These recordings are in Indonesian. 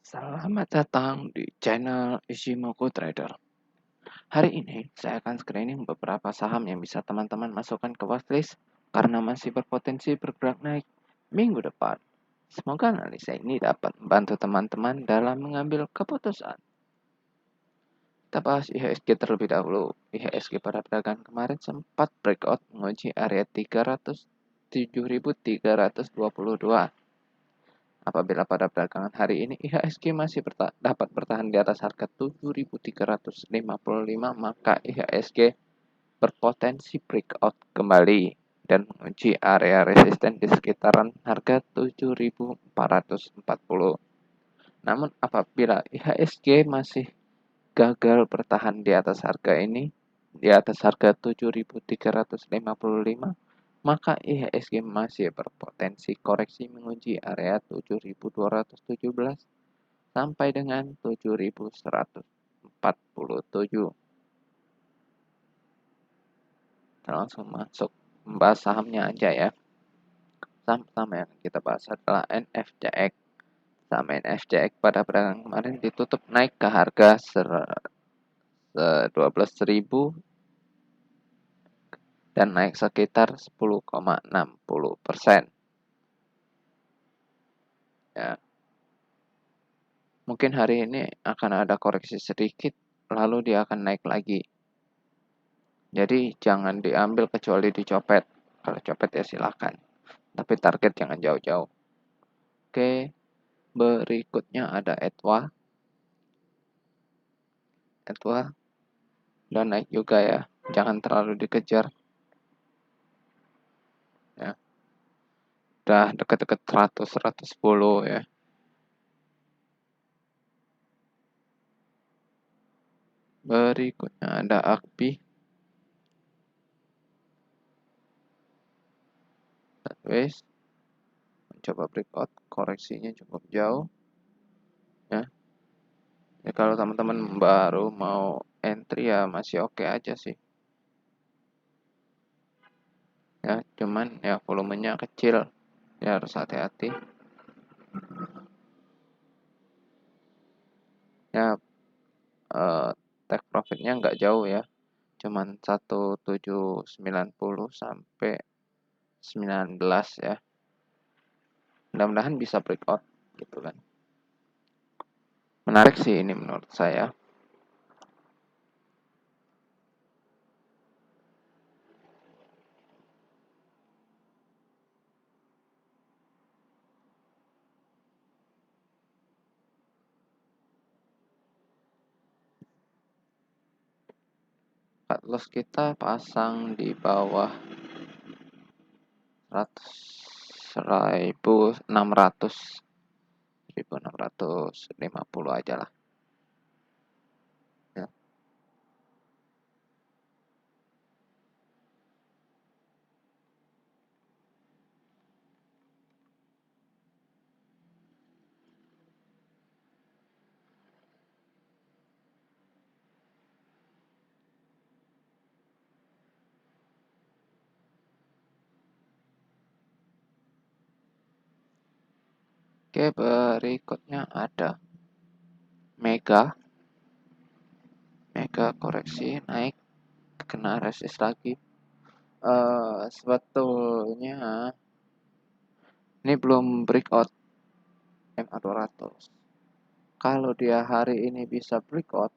Selamat datang di channel Ishimoku Trader. Hari ini saya akan screening beberapa saham yang bisa teman-teman masukkan ke watchlist karena masih berpotensi bergerak naik minggu depan. Semoga analisa ini dapat membantu teman-teman dalam mengambil keputusan. Kita bahas IHSG terlebih dahulu. IHSG pada perdagangan kemarin sempat breakout menguji area 307.322. Apabila pada perdagangan hari ini IHSG masih dapat bertahan di atas harga 7.355, maka IHSG berpotensi breakout kembali dan menguji area resisten di sekitaran harga 7.440. Namun apabila IHSG masih gagal bertahan di atas harga ini, di atas harga 7.355, maka IHSG masih berpotensi koreksi menguji area 7.217 sampai dengan 7.147. Kita langsung masuk membahas sahamnya aja ya. Saham pertama yang kita bahas adalah NFCX. Saham NFCX pada perdagangan kemarin ditutup naik ke harga 12.000 dan naik sekitar 10,60%. Ya. Mungkin hari ini akan ada koreksi sedikit, lalu dia akan naik lagi. Jadi jangan diambil kecuali dicopet. Kalau copet ya silakan. Tapi target jangan jauh-jauh. Oke, berikutnya ada Etwa. Etwa udah naik juga ya. Jangan terlalu dikejar. Ya. Udah deket-deket 100-110 ya. Berikutnya ada Akbi. Sideways. Mencoba breakout, koreksinya cukup jauh. Ya. Ya kalau teman-teman baru mau entry ya masih oke aja sih. Ya, cuman ya volumenya kecil. Ya harus hati-hati. Ya take profitnya nggak jauh ya. Cuman 1790 sampai 19 ya. Mudah-mudahan bisa breakout gitu kan. Menarik sih ini menurut saya. Cut loss kita pasang di bawah 1650 aja lah. Ya. Oke, berikutnya ada Mega. Mega koreksi naik, kena resist lagi. Sebetulnya ini belum breakout MA200. Kalau dia hari ini bisa breakout,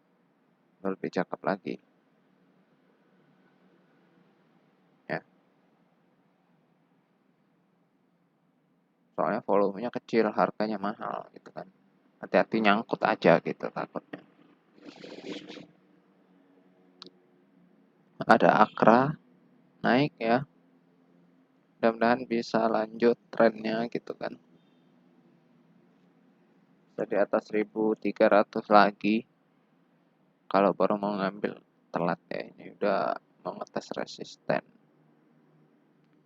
lebih cakep lagi. Ya. Soalnya volumenya kecil, harganya mahal gitu kan. Hati-hati nyangkut aja gitu takutnya. Ada Akra naik ya. Mudah-mudahan bisa lanjut trennya gitu kan. Di atas 1300 lagi. Kalau baru mau ngambil telat ya, ini udah mau ngetes resisten.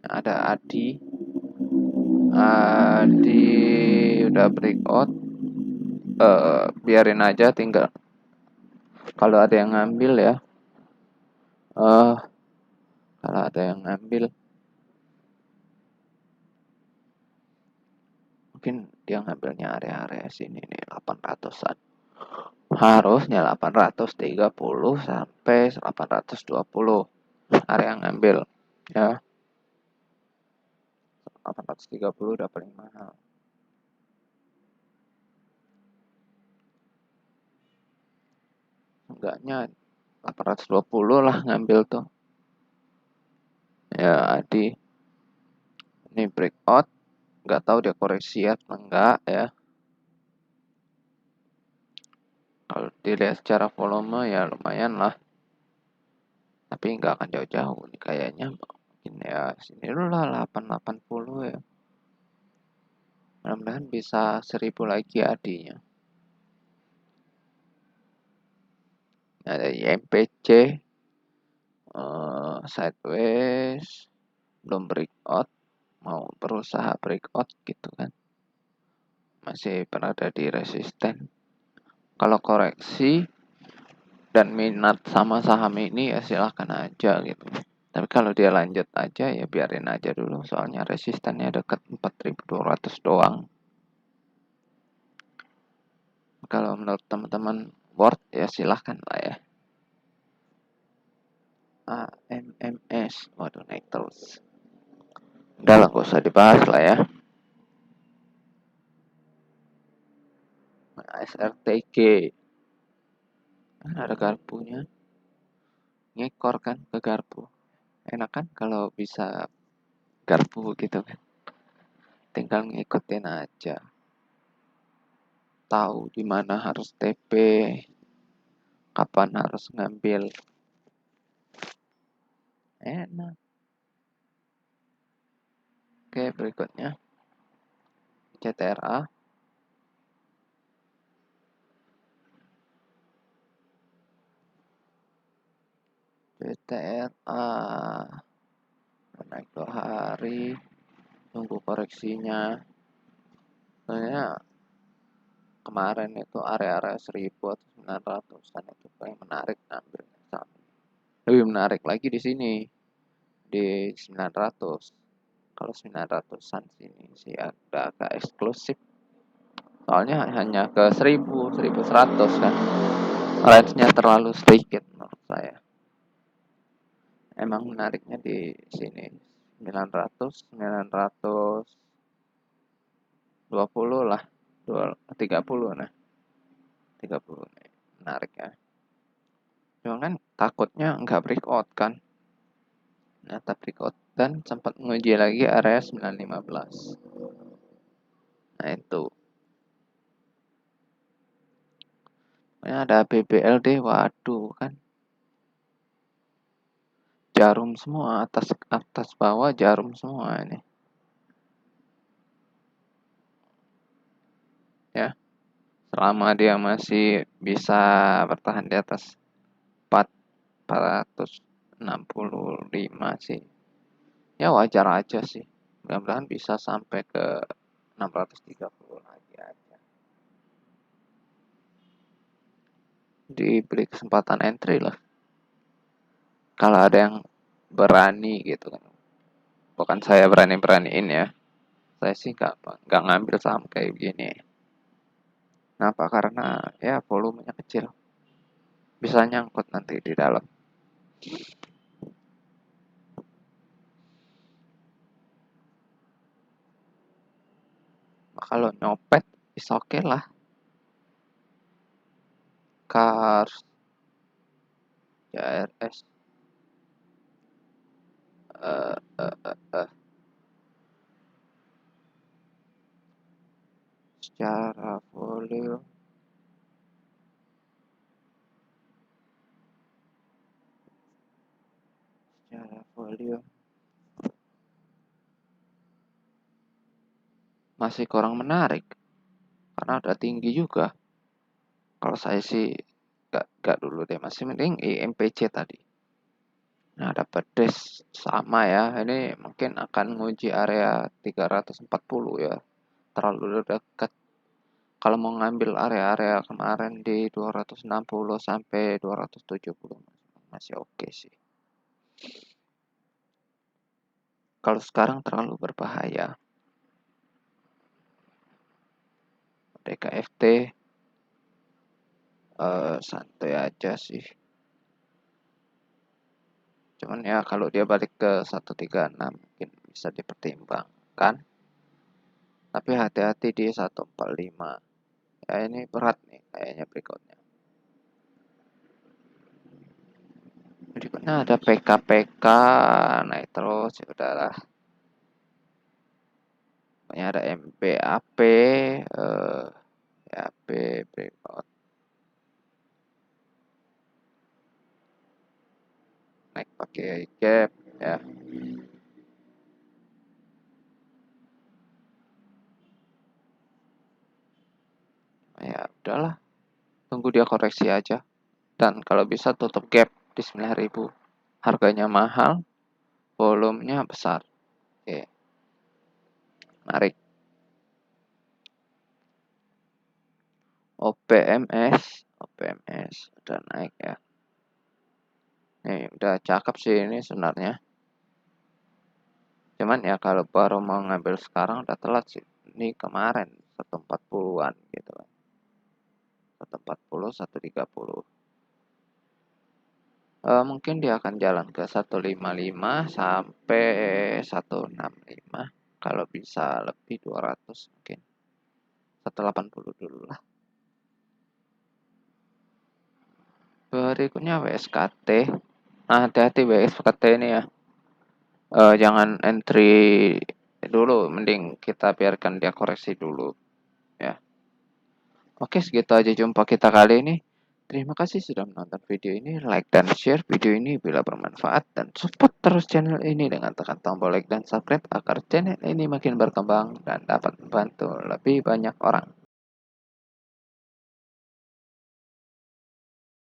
Ada Adi udah breakout. Biarin aja, tinggal kalau ada yang ngambil ya. Kalau ada yang ngambil. mungkin dia ngambilnya area-area sini nih 800-an. Harusnya 830 sampai 820 area yang ngambil ya. 830 udah paling mahal. Enggaknya 820 lah ngambil tuh. Ya, Adi. Ini breakout. Nggak tahu dia koreksi atau enggak ya. Kalau dilihat secara volume ya lumayan lah. Tapi nggak akan jauh-jauh nih kayaknya. Mungkin ya sini dulu lah 880 ya. Mudah-mudahan bisa 1000 lagi adinya. Ada IMPC. Sideways. Belum breakout. Mau berusaha breakout gitu kan. Masih berada di resisten. Kalau koreksi dan minat sama saham ini ya silahkan aja gitu. Tapi kalau dia lanjut aja ya biarin aja dulu. Soalnya resistennya dekat 4200 doang. Kalau menurut teman-teman worth ya silahkan lah ya. AMMS. Waduh naik terus. Udah lah gak usah dibahas lah ya. SRTG. Ada garpunya. Ngekor kan ke garpu. Enak kan kalau bisa garpu gitu kan. Tinggal ngikutin aja. Tahu di mana harus TP, kapan harus ngambil. Enak. Oke, berikutnya CTRA. CTRA naik 2 hari, tunggu koreksinya. Sebenarnya kemarin itu area-area 1000 atau 900-an itu paling menarik ngambil saham. Lebih menarik lagi di sini di 900. Kalau 900-an sini sih agak eksklusif. Soalnya hanya ke 1000, 1100 kan. Range-nya terlalu sedikit menurut saya. Emang menariknya di sini 900, 920 lah, 30 nah. 30 nih, menarik ya. Cuma kan takutnya nggak breakout kan. Nah, tapi breakout dan sempat menguji lagi area 915. Nah, itu. Ini ada BBLD, waduh kan. Jarum semua, atas bawah jarum semua ini. Ya. Selama dia masih bisa bertahan di atas 465 sih. Ya wajar aja sih. Mudah-mudahan bisa sampai ke 630 lagi aja. Diberi kesempatan entry lah. Kalau ada yang berani gitu kan. Bukan saya berani-beraniin ya. Saya sih nggak ngambil saham kayak begini. Kenapa? Karena ya volumenya kecil. Bisa nyangkut nanti di dalam. Kalau nyopet, is oke lah. Cars, JRS, eh, eh, eh, secara volume masih kurang menarik karena udah tinggi juga. Kalau saya sih gak dulu deh, masih mending IMPC tadi. Nah, dapat des sama ya. Ini mungkin akan nguji area 340 ya. Terlalu dekat. Kalau mau ngambil area-area kemarin di 260 sampai 270 masih oke sih. Kalau sekarang terlalu berbahaya. TKFT santai aja sih. Cuman ya kalau dia balik ke 136 mungkin bisa dipertimbangkan. Tapi hati-hati di 145. Ya ini berat nih kayaknya berikutnya. Berikutnya ada PKPK naik terus ya udahlah. Pokoknya ada MPAP MPAP breakout naik pakai gap ya. Ya udahlah, tunggu dia koreksi aja. Dan kalau bisa tutup gap di 9.000. Harganya mahal, volumenya besar. Oke. Menarik. OPMS udah naik ya. Nih udah cakep sih ini sebenarnya. Cuman ya kalau baru mau ngambil sekarang udah telat sih. Ini kemarin 140-an gitu kan. 140, 130. Mungkin dia akan jalan ke 155 sampai 165. Kalau bisa lebih 200 mungkin. 180 dulu lah. Berikutnya WSKT. Nah, hati-hati WSKT ini ya. Jangan entry dulu, mending kita biarkan dia koreksi dulu ya. Oke, segitu aja jumpa kita kali ini. Terima kasih sudah menonton video ini. Like dan share video ini bila bermanfaat dan support terus channel ini dengan tekan tombol like dan subscribe agar channel ini makin berkembang dan dapat membantu lebih banyak orang.